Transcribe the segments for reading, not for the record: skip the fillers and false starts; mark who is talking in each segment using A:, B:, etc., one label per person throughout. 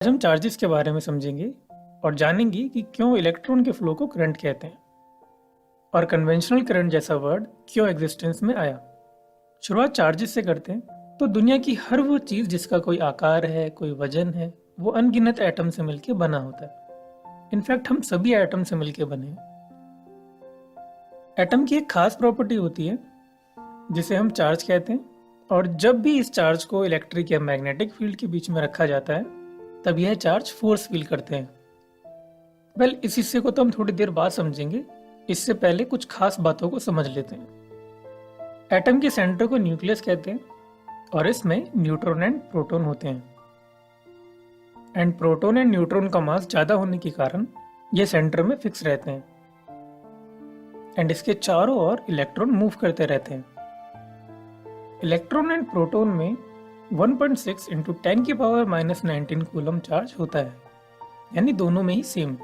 A: आज हम चार्जेस के बारे में समझेंगे और जानेंगे कि क्यों इलेक्ट्रॉन के फ्लो को करंट कहते हैं और कन्वेंशनल करंट जैसा वर्ड क्यों एग्जिस्टेंस में आया। शुरुआत चार्जेस से करते हैं तो दुनिया की हर वो चीज़ जिसका कोई आकार है, कोई वजन है, वो अनगिनत एटम से मिलकर बना होता है। इनफैक्ट हम सभी एटम से मिलकर बने हैं। एटम की एक खास प्रॉपर्टी होती है जिसे हम चार्ज कहते हैं, और जब भी इस चार्ज को इलेक्ट्रिक या मैग्नेटिक फील्ड के बीच में रखा जाता है तब यह चार्ज फोर्स फील करते हैं। इस हिस्से को तो हम थोड़ी देर बाद समझेंगे। इससे पहले कुछ खास बातों को समझ लेते हैं। एटम के सेंटर को न्यूक्लियस कहते हैं और इसमें न्यूट्रॉन एंड प्रोटॉन होते हैं। एंड प्रोटॉन एंड न्यूट्रॉन का मास ज्यादा होने के कारण ये सेंटर में फिक्स रहते हैं एंड इसके चारों ओर इलेक्ट्रॉन मूव करते रहते हैं। इलेक्ट्रॉन एंड प्रोटॉन में 1.6 इंटू 10 की पावर -19 कूलम चार्ज होता है, यानी दोनों में ही सेम।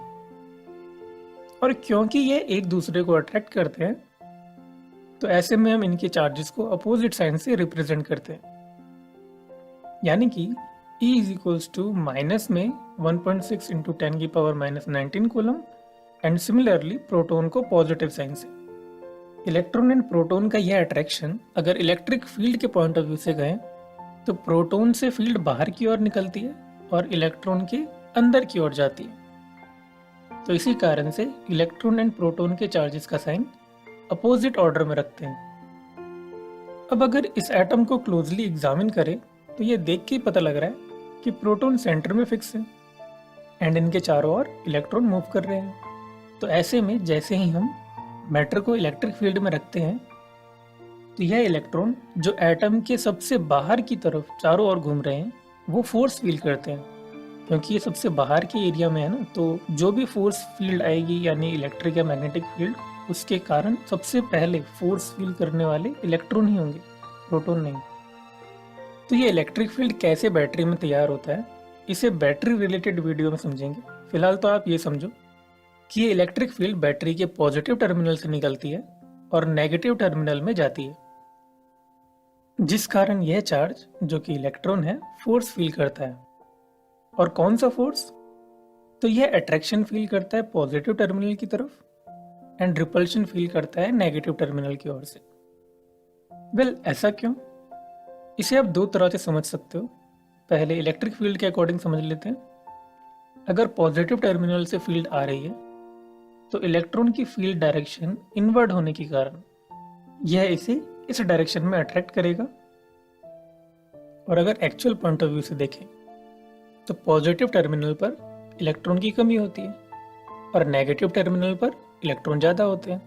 A: और क्योंकि ये एक दूसरे को अट्रैक्ट करते हैं तो ऐसे में हम इनके चार्जेस को अपोजिट साइन से रिप्रेजेंट करते हैं, यानी कि E is equals to minus में 1.6 इंटू 10 की power -19 coulomb and similarly proton को पॉजिटिव साइन से। इलेक्ट्रॉन एंड प्रोटॉन का यह अट्रैक्शन अगर इलेक्ट्रिक फील्ड के पॉइंट ऑफ व्यू से गए तो प्रोटॉन से फील्ड बाहर की ओर निकलती है और इलेक्ट्रॉन के अंदर की ओर जाती है। तो इसी कारण से इलेक्ट्रॉन एंड प्रोटॉन के चार्जेस का साइन अपोजिट ऑर्डर में रखते हैं। अब अगर इस एटम को क्लोजली एग्जामिन करें तो ये देख के ही पता लग रहा है कि प्रोटॉन सेंटर में फिक्स है एंड इनके चारों ओर इलेक्ट्रॉन मूव कर रहे हैं। तो ऐसे में जैसे ही हम मैटर को इलेक्ट्रिक फील्ड में रखते हैं तो यह इलेक्ट्रॉन जो एटम के सबसे बाहर की तरफ चारों ओर घूम रहे हैं वो फोर्स फील करते हैं। क्योंकि ये सबसे बाहर के एरिया में है ना, तो जो भी फोर्स फील्ड आएगी यानी इलेक्ट्रिक या मैग्नेटिक फील्ड, उसके कारण सबसे पहले फोर्स फील करने वाले इलेक्ट्रॉन ही होंगे, प्रोटॉन नहीं। तो ये इलेक्ट्रिक फील्ड कैसे बैटरी में तैयार होता है इसे बैटरी रिलेटेड वीडियो में समझेंगे। फिलहाल तो आप ये समझो कि ये इलेक्ट्रिक फील्ड बैटरी के पॉजिटिव टर्मिनल से निकलती है और नेगेटिव टर्मिनल में जाती है, जिस कारण यह चार्ज जो कि इलेक्ट्रॉन है फोर्स फील करता है। और कौन सा फोर्स? तो यह अट्रैक्शन फील करता है पॉजिटिव टर्मिनल की तरफ एंड रिपल्शन फील करता है नेगेटिव टर्मिनल की ओर से। ऐसा क्यों? इसे आप दो तरह से समझ सकते हो। पहले इलेक्ट्रिक फील्ड के अकॉर्डिंग समझ लेते हैं। अगर पॉजिटिव टर्मिनल से फील्ड आ रही है तो इलेक्ट्रॉन की फील्ड डायरेक्शन इनवर्ड होने के कारण यह इसे इस डायरेक्शन में अट्रैक्ट करेगा। और अगर एक्चुअल पॉइंट ऑफ व्यू से देखें तो पॉजिटिव टर्मिनल पर इलेक्ट्रॉन की कमी होती है और नेगेटिव टर्मिनल पर इलेक्ट्रॉन ज़्यादा होते हैं,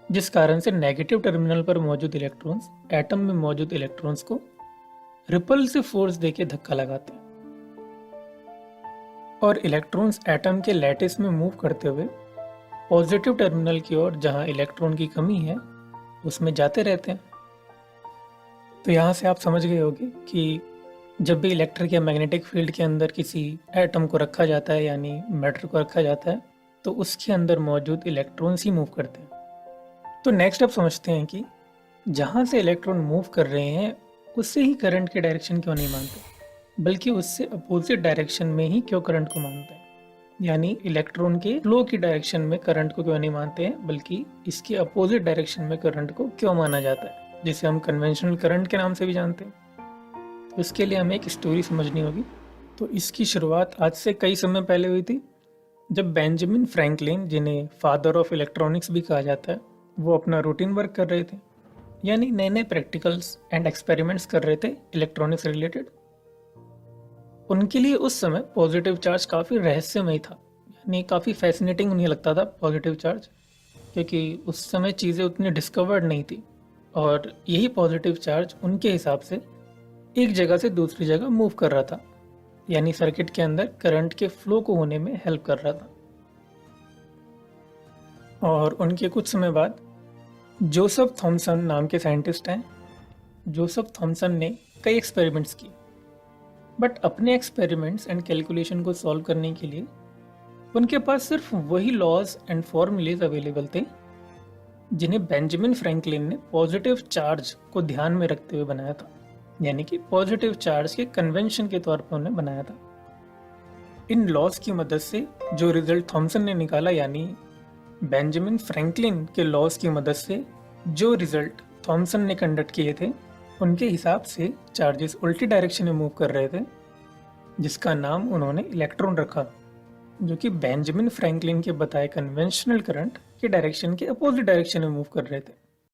A: जिस कारण से नेगेटिव टर्मिनल पर मौजूद इलेक्ट्रॉन्स एटम में मौजूद इलेक्ट्रॉन्स को रिपल्सिव फोर्स देके धक्का लगाते हैं और इलेक्ट्रॉन्स एटम के लैटिस में मूव करते हुए पॉजिटिव टर्मिनल की ओर जहां इलेक्ट्रॉन की कमी है उसमें जाते रहते हैं। तो यहाँ से आप समझ गए होंगे कि जब भी इलेक्ट्रिक या मैग्नेटिक फील्ड के अंदर किसी एटम को रखा जाता है यानी मैटर को रखा जाता है तो उसके अंदर मौजूद इलेक्ट्रॉन्स ही मूव करते हैं। तो नेक्स्ट आप समझते हैं कि जहाँ से इलेक्ट्रॉन मूव कर रहे हैं उससे ही करंट के डायरेक्शन क्यों नहीं मानते, बल्कि उससे अपोजिट डायरेक्शन में ही क्यों करंट को मानते हैं। यानी इलेक्ट्रॉन के फ्लो की डायरेक्शन में करंट को क्यों नहीं मानते हैं, बल्कि इसके अपोजिट डायरेक्शन में करंट को क्यों माना जाता है, जिसे हम कन्वेंशनल करंट के नाम से भी जानते हैं। तो इसके लिए हमें एक स्टोरी समझनी होगी। तो इसकी शुरुआत आज से कई समय पहले हुई थी, जब बेंजामिन फ्रैंकलिन, जिन्हें फादर ऑफ इलेक्ट्रॉनिक्स भी कहा जाता है, वो अपना रूटीन वर्क कर रहे थे, यानी नए नए प्रैक्टिकल्स एंड एक्सपेरिमेंट्स कर रहे थे इलेक्ट्रॉनिक्स रिलेटेड। उनके लिए उस समय पॉजिटिव चार्ज काफ़ी रहस्यमय था, यानी काफ़ी फैसिनेटिंग उन्हें लगता था पॉजिटिव चार्ज, क्योंकि उस समय चीज़ें उतनी डिस्कवर्ड नहीं थी और यही पॉजिटिव चार्ज उनके हिसाब से एक जगह से दूसरी जगह मूव कर रहा था, यानी सर्किट के अंदर करंट के फ्लो को होने में हेल्प कर रहा था। और उनके कुछ समय बाद जोसेफ थॉमसन नाम के साइंटिस्ट हैं। जोसेफ थॉमसन ने कई एक्सपेरिमेंट्स किए, बट अपने एक्सपेरिमेंट्स एंड कैलकुलेशन को सॉल्व करने के लिए उनके पास सिर्फ वही लॉज एंड फॉर्मूलेज अवेलेबल थे जिन्हें बेंजामिन फ्रैंकलिन ने पॉजिटिव चार्ज को ध्यान में रखते हुए बनाया था, यानी कि पॉजिटिव चार्ज के कन्वेंशन के तौर पर उन्हें बनाया था। इन लॉस की मदद से जो रिजल्ट थॉमसन ने निकाला, यानी बेंजामिन फ्रैंकलिन के लॉस की मदद से जो रिजल्ट थॉमसन ने कंडक्ट किए थे, उनके हिसाब से चार्जेस उल्टी डायरेक्शन में मूव कर रहे थे, जिसका नाम उन्होंने इलेक्ट्रॉन रखा, जो कि बेंजामिन फ्रैंकलिन के बताए कन्वेंशनल करंट के डायरेक्शन के अपोजिट डायरेक्शन में मूव कर रहे थे।